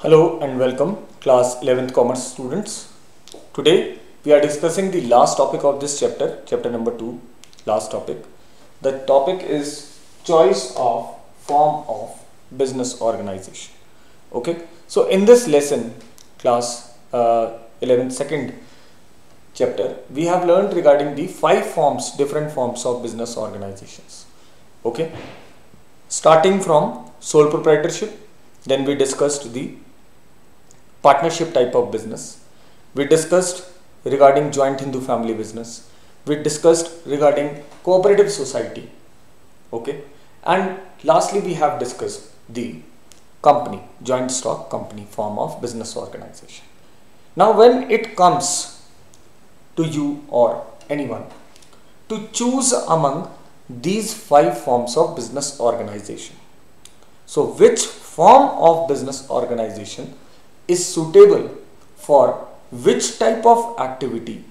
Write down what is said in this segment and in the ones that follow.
Hello and welcome class 11th commerce students. Today we are discussing the last topic of this chapter number 2, last topic. The topic is choice of form of business organization. Okay, so in this lesson class 11th second chapter we have learned regarding the different forms of business organizations. Okay, starting from sole proprietorship, then we discussed the partnership type of business. We discussed regarding joint Hindu family business. We discussed regarding cooperative society. Okay, and lastly we have discussed the company, joint stock company form of business organization. Now when it comes to you or anyone to choose among these 5 forms of business organization, so which form of business organization is suitable for which type of activity,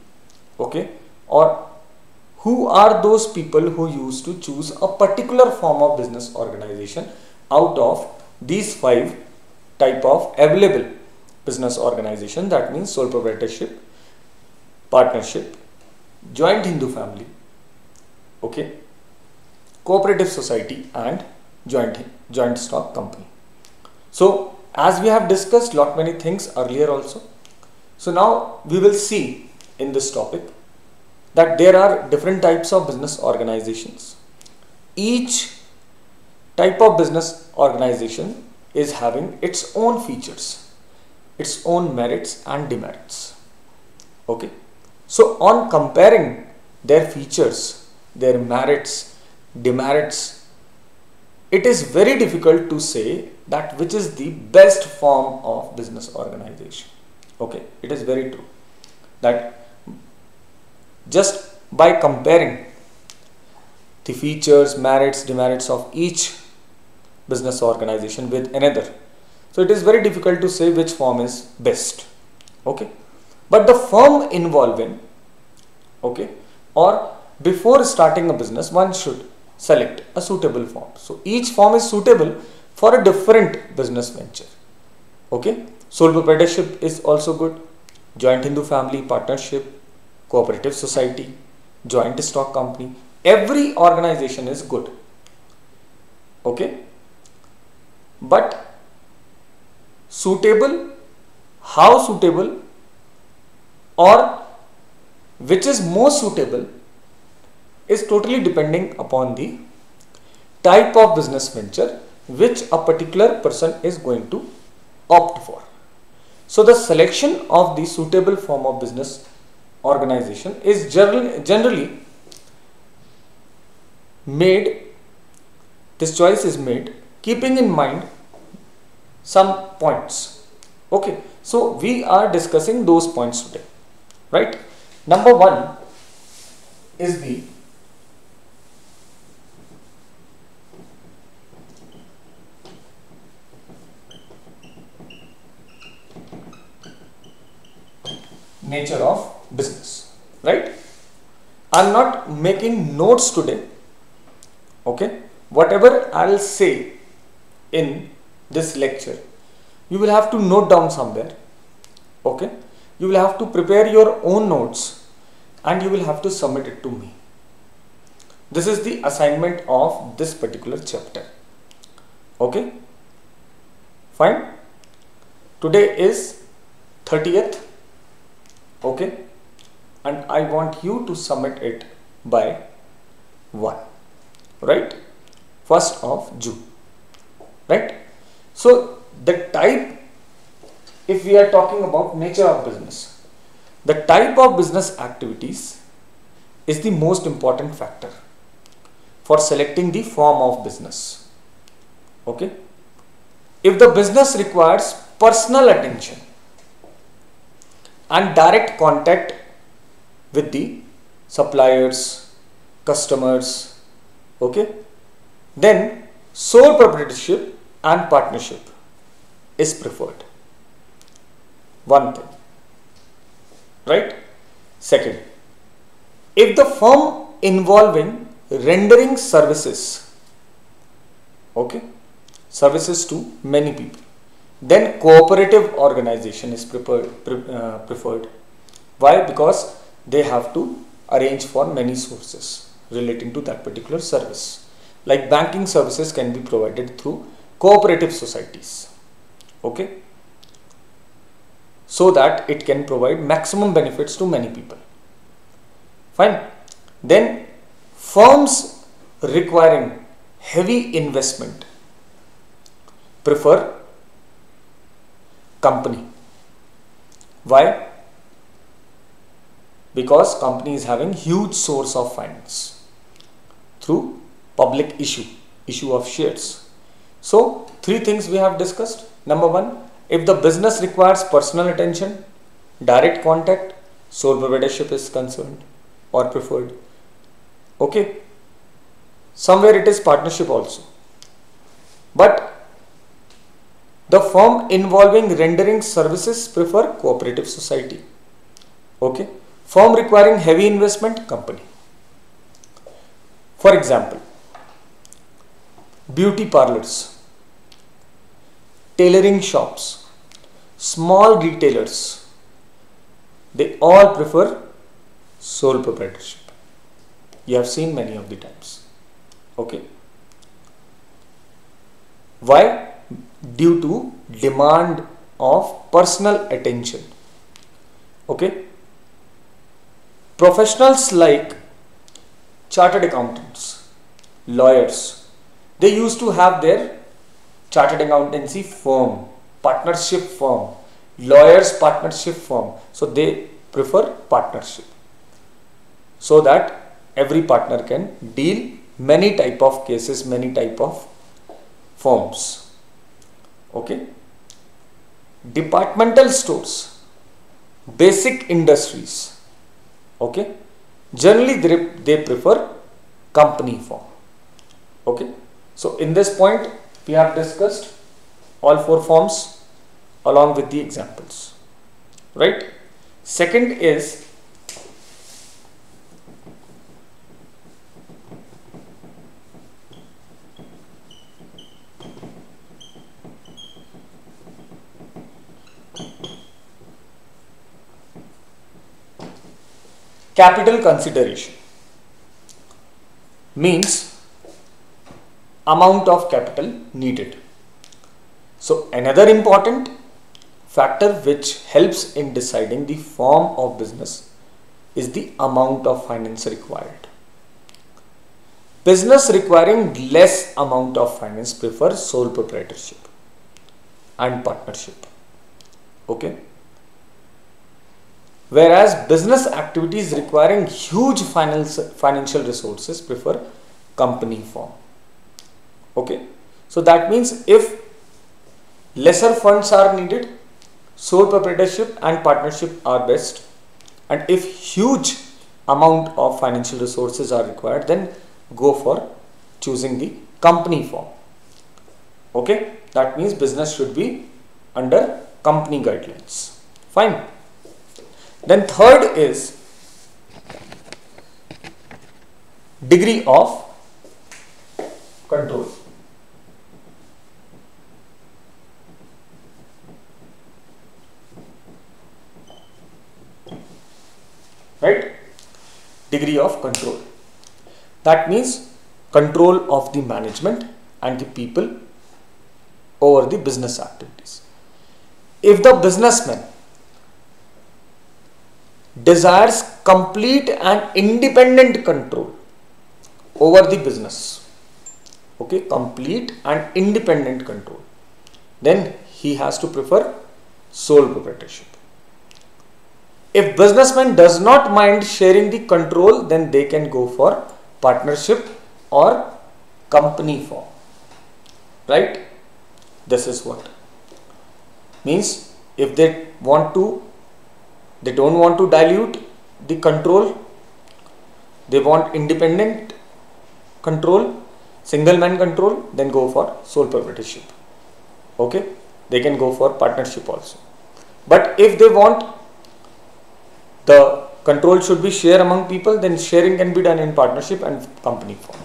okay, or who are those people who used to choose a particular form of business organization out of these 5 type of available business organization, that means sole proprietorship, partnership, joint Hindu family, okay, cooperative society and joint stock company. So as we have discussed many things earlier also, so now we will see in this topic that there are different types of business organizations. Each type of business organization is having its own features, its own merits and demerits. Okay, so on comparing their features, their merits, demerits, it is very difficult to say that which is the best form of business organization. Okay, it is very true that just by comparing the features, merits, demerits of each business organization with another, so it is very difficult to say which form is best. Okay, but the firm involving, okay, or before starting a business one should select a suitable form. So each form is suitable for a different business venture. Okay, sole proprietorship is also good, joint Hindu family, partnership, cooperative society, joint stock company, every organization is good. Okay, but suitable, how suitable or which is more suitable is totally depending upon the type of business venture which a particular person is going to opt for. So the selection of the suitable form of business organization is generally made, this choice is made keeping in mind some points. Okay, so we are discussing those points today, right? Number 1 is the nature of business, right? I'm not making notes today. Okay, whatever I'll say in this lecture you will have to note down somewhere. Okay, you will have to prepare your own notes and you will have to submit it to me. This is the assignment of this particular chapter. Okay, fine. Today is 30th. Okay, and I want you to submit it by 1, right, 1st of June, right? So the type, if we are talking about nature of business, the type of business activities is the most important factor for selecting the form of business. Okay, if the business requires personal attention and direct contact with the suppliers, customers, okay, then sole proprietorship and partnership is preferred. One thing, right? Second, if the firm involving rendering services, okay, services to many people, Then cooperative organization is preferred. Why? Because they have to arrange for many sources relating to that particular service. Like banking services can be provided through cooperative societies. Okay. So that it can provide maximum benefits to many people. Fine. Then firms requiring heavy investment prefer company. Why? Because company is having huge source of finance through public issue of shares. So three things we have discussed. Number one, if the business requires personal attention, direct contact, sole proprietorship is concerned or preferred. Okay. Somewhere it is partnership also. But the firm involving rendering services prefer cooperative society. Okay. Firm requiring heavy investment, company. For example, beauty parlors, tailoring shops, small retailers, they all prefer sole proprietorship. You have seen many of the times. Okay. Why? Due to demand of personal attention. Okay. Professionals like chartered accountants, lawyers, they used to have their chartered accountancy firm, partnership firm, lawyers partnership firm. So they prefer partnership, so that every partner can deal many type of cases, many type of firms. Okay. Departmental stores, basic industries. Okay. Generally they prefer company form. Okay. So in this point we have discussed all four forms along with the examples. Right. Second is capital consideration. Means amount of capital needed. So another important factor which helps in deciding the form of business is the amount of finance required. Business requiring less amount of finance prefer sole proprietorship and partnership. Okay. Whereas business activities requiring huge financial resources prefer company form. Okay. So that means if lesser funds are needed, sole proprietorship and partnership are best, and if huge amount of financial resources are required, then go for choosing the company form. Okay. That means business should be under company guidelines. Fine. Then third is degree of control. Right? Degree of control. That means control of the management and the people over the business activities. If the businessman desires complete and independent control over the business, okay, complete and independent control, then he has to prefer sole proprietorship. If businessman does not mind sharing the control, then they can go for partnership or company form. Right? This is what means. If they don't want to dilute the control, they want independent control, single man control, then go for sole proprietorship. Okay, they can go for partnership also. But if they want the control should be shared among people, then sharing can be done in partnership and company form.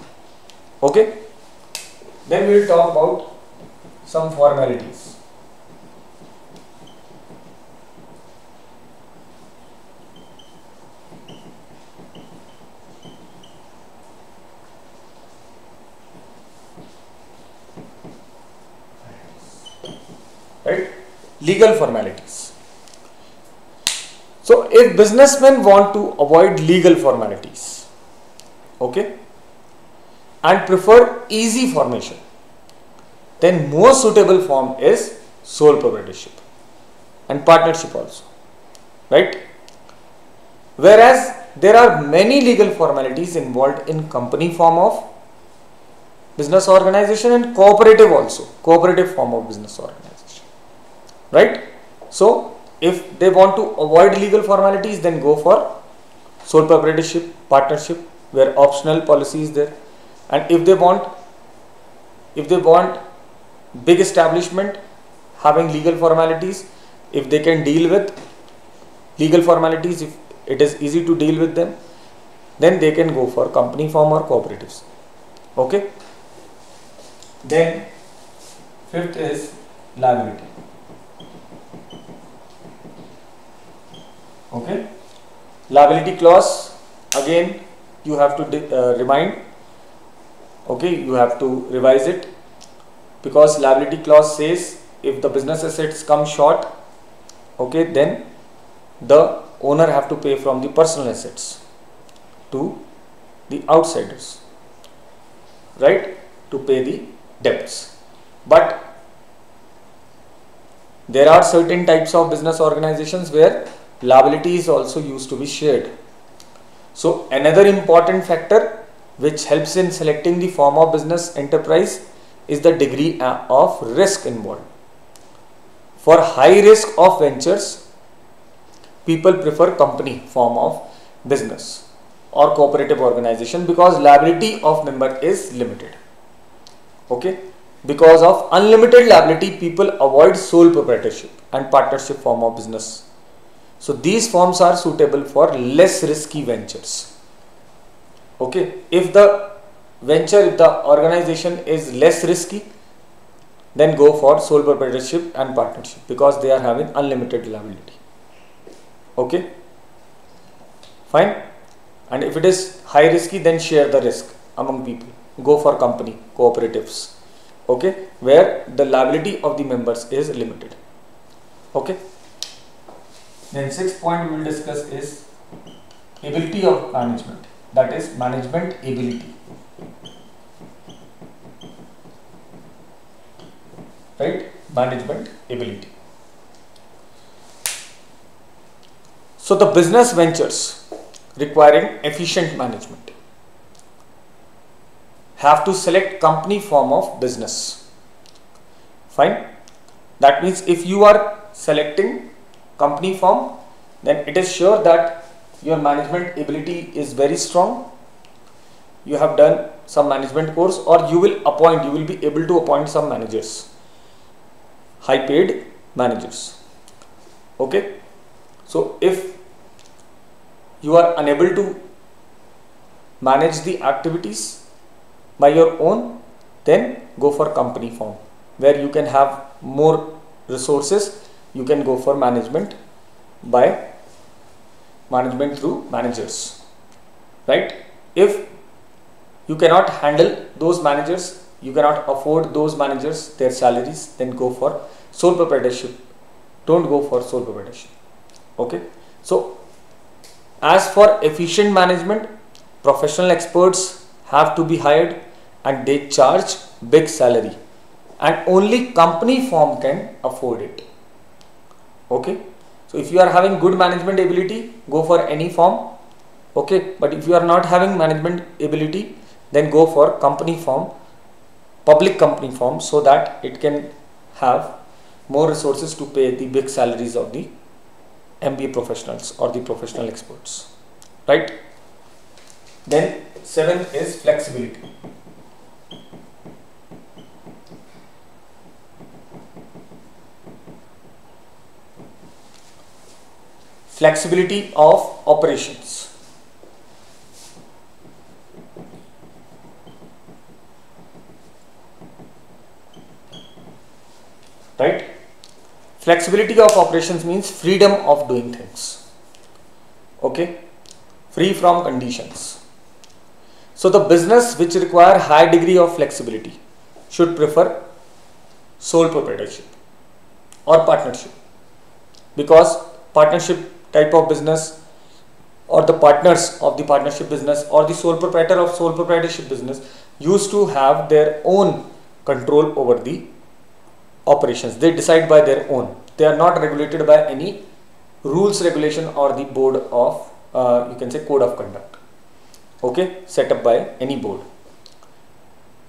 Okay, then we will talk about some formalities. right? Legal formalities. So if businessmen want to avoid legal formalities, okay, and prefer easy formation, then more suitable form is sole proprietorship and partnership also, right? Whereas there are many legal formalities involved in company form of business organization and cooperative also, cooperative form of business organization, right? So if they want to avoid legal formalities, then go for sole proprietorship, partnership, where optional policy is there. And if they want big establishment having legal formalities, if they can deal with legal formalities, if it is easy to deal with them, then they can go for company form or cooperatives, okay. Then fifth is liability, okay. Liability clause, again you have to remind, okay, you have to revise it, because liability clause says if the business assets come short, okay, then the owner have to pay from the personal assets to the outsiders, right, to pay the debts. But there are certain types of business organizations where liability is also used to be shared. So another important factor which helps in selecting the form of business enterprise is the degree of risk involved. For high risk of ventures, people prefer company form of business or cooperative organization, because liability of member is limited, okay. Because of unlimited liability, people avoid sole proprietorship and partnership form of business. So these forms are suitable for less risky ventures, okay. If the organization is less risky, then go for sole proprietorship and partnership, because they are having unlimited liability, okay, fine. And if it is high risky, then share the risk among people, go for company cooperatives, okay, where the liability of the members is limited, okay. Then sixth point we will discuss is ability of management, that is management ability, right, management ability. So the business ventures requiring efficient management have to select company form of business, fine. That means if you are selecting company form, then it is sure that your management ability is very strong, you have done some management course, or you will be able to appoint some managers, high paid managers, okay. So if you are unable to manage the activities by your own, then go for company form, where you can have more resources. You can go for management through managers, right. If you cannot handle those managers, you cannot afford those managers their salaries, then go for sole proprietorship. Don't go for sole proprietorship, okay. So as for efficient management, professional experts have to be hired, and they charge big salary, and only company form can afford it, okay. So if you are having good management ability, go for any form, okay. But if you are not having management ability, then go for company form, public company form, so that it can have more resources to pay the big salaries of the MBA professionals or the professional experts, right. Then seventh is flexibility. Flexibility of operations. Right? Flexibility of operations means freedom of doing things. Okay? Free from conditions. So the business which require high degree of flexibility should prefer sole proprietorship. or partnership, because partnership type of business, or the partners of the partnership business, or the sole proprietor of sole proprietorship business used to have their own control over the operations. They decide by their own. They are not regulated by any rules, regulation, or the board of you can say code of conduct, okay, set up by any board.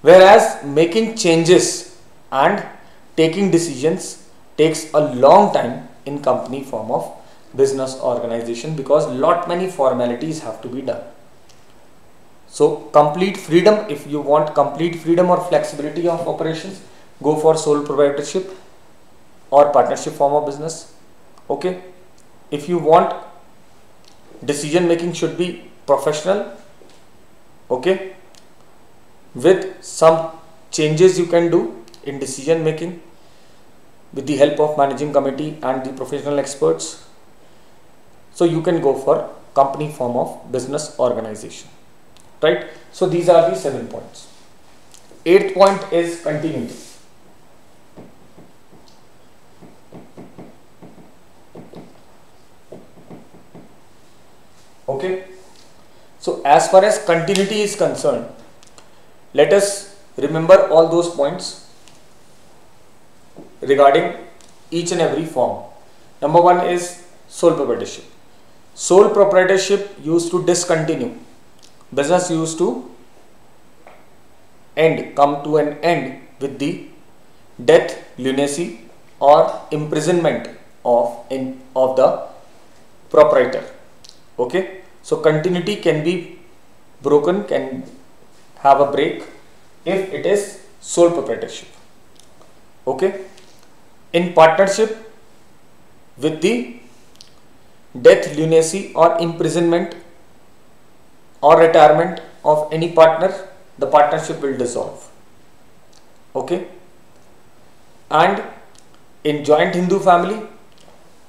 Whereas making changes and taking decisions takes a long time in company form of business organization, because lot many formalities have to be done. So complete freedom, if you want complete freedom or flexibility of operations, go for sole proprietorship or partnership form of business, okay. If you want decision making should be professional, okay, with some changes you can do in decision making with the help of managing committee and the professional experts, so you can go for company form of business organization, right? So these are the 7 points. 8th point is continuity. Okay, so as far as continuity is concerned, let us remember all those points regarding each and every form. Number 1 is sole proprietorship. Sole proprietorship used to discontinue. Business used to come to an end with the death, lunacy, or imprisonment of the proprietor. Okay, so continuity can be broken, can have a break if it is sole proprietorship. Okay, in partnership, with the death, lunacy, or imprisonment or retirement of any partner, the partnership will dissolve. Okay, and in joint Hindu family,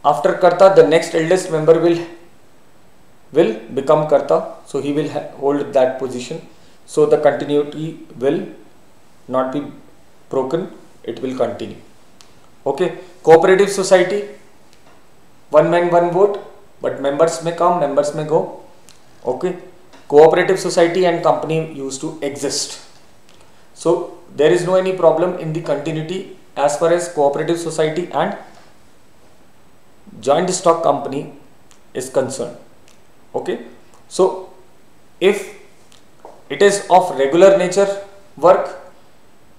after Karta, the next eldest member will become Karta, so he will hold that position. So the continuity will not be broken, it will continue. Okay, cooperative society, one man one vote, but members may come, members may go. Okay, cooperative society and company used to exist, so there is no any problem in the continuity as far as cooperative society and joint stock company is concerned. Okay, so if it is of regular nature work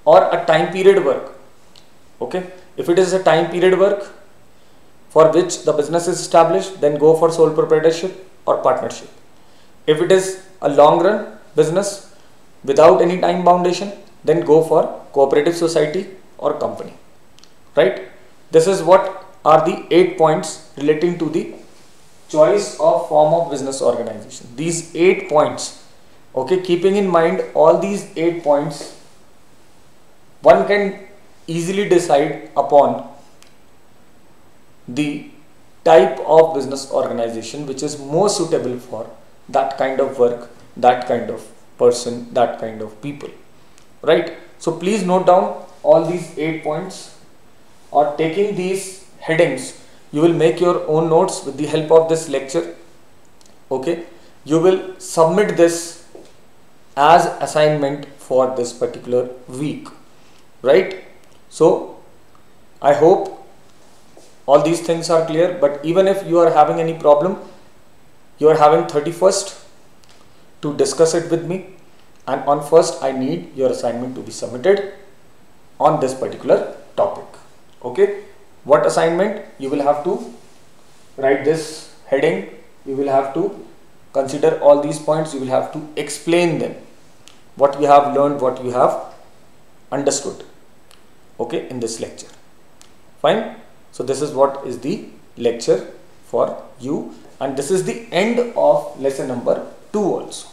or a time period work, okay, if it is a time period work for which the business is established, then go for sole proprietorship or partnership. If it is a long run business without any time foundation, then go for cooperative society or company, right? This is what are the 8 points relating to the choice of form of business organization. These 8 points, okay, keeping in mind all these 8 points, one can easily decide upon the type of business organization which is more suitable for that kind of work, that kind of person, that kind of people, right? So please note down all these 8 points, or taking these headings, you will make your own notes with the help of this lecture. Okay, you will submit this as assignment for this particular week, right? So I hope all these things are clear, but even if you are having any problem, you are having 31st to discuss it with me, and on 1st I need your assignment to be submitted on this particular topic. Okay, what assignment? You will have to write this heading, you will have to consider all these points, you will have to explain them, what you have learned, what you have understood, okay, in this lecture. Fine. So this is what is the lecture for you, and this is the end of lesson number 2 also.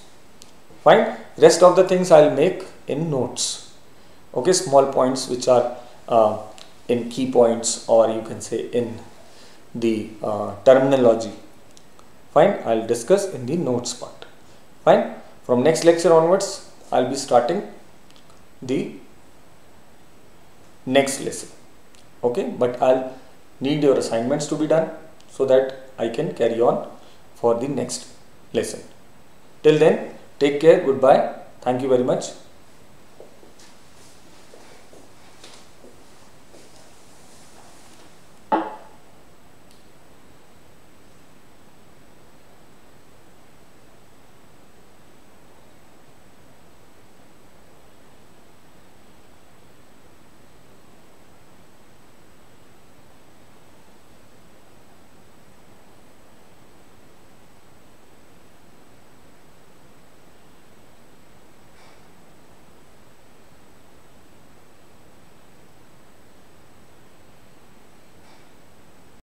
Fine. Rest of the things I'll make in notes. Okay, small points which are in key points, or you can say in the terminology. Fine. I'll discuss in the notes part. Fine. From next lecture onwards, I'll be starting the next lesson. Okay, but I'll need your assignments to be done so that I can carry on for the next lesson. Till then, take care, goodbye, thank you very much.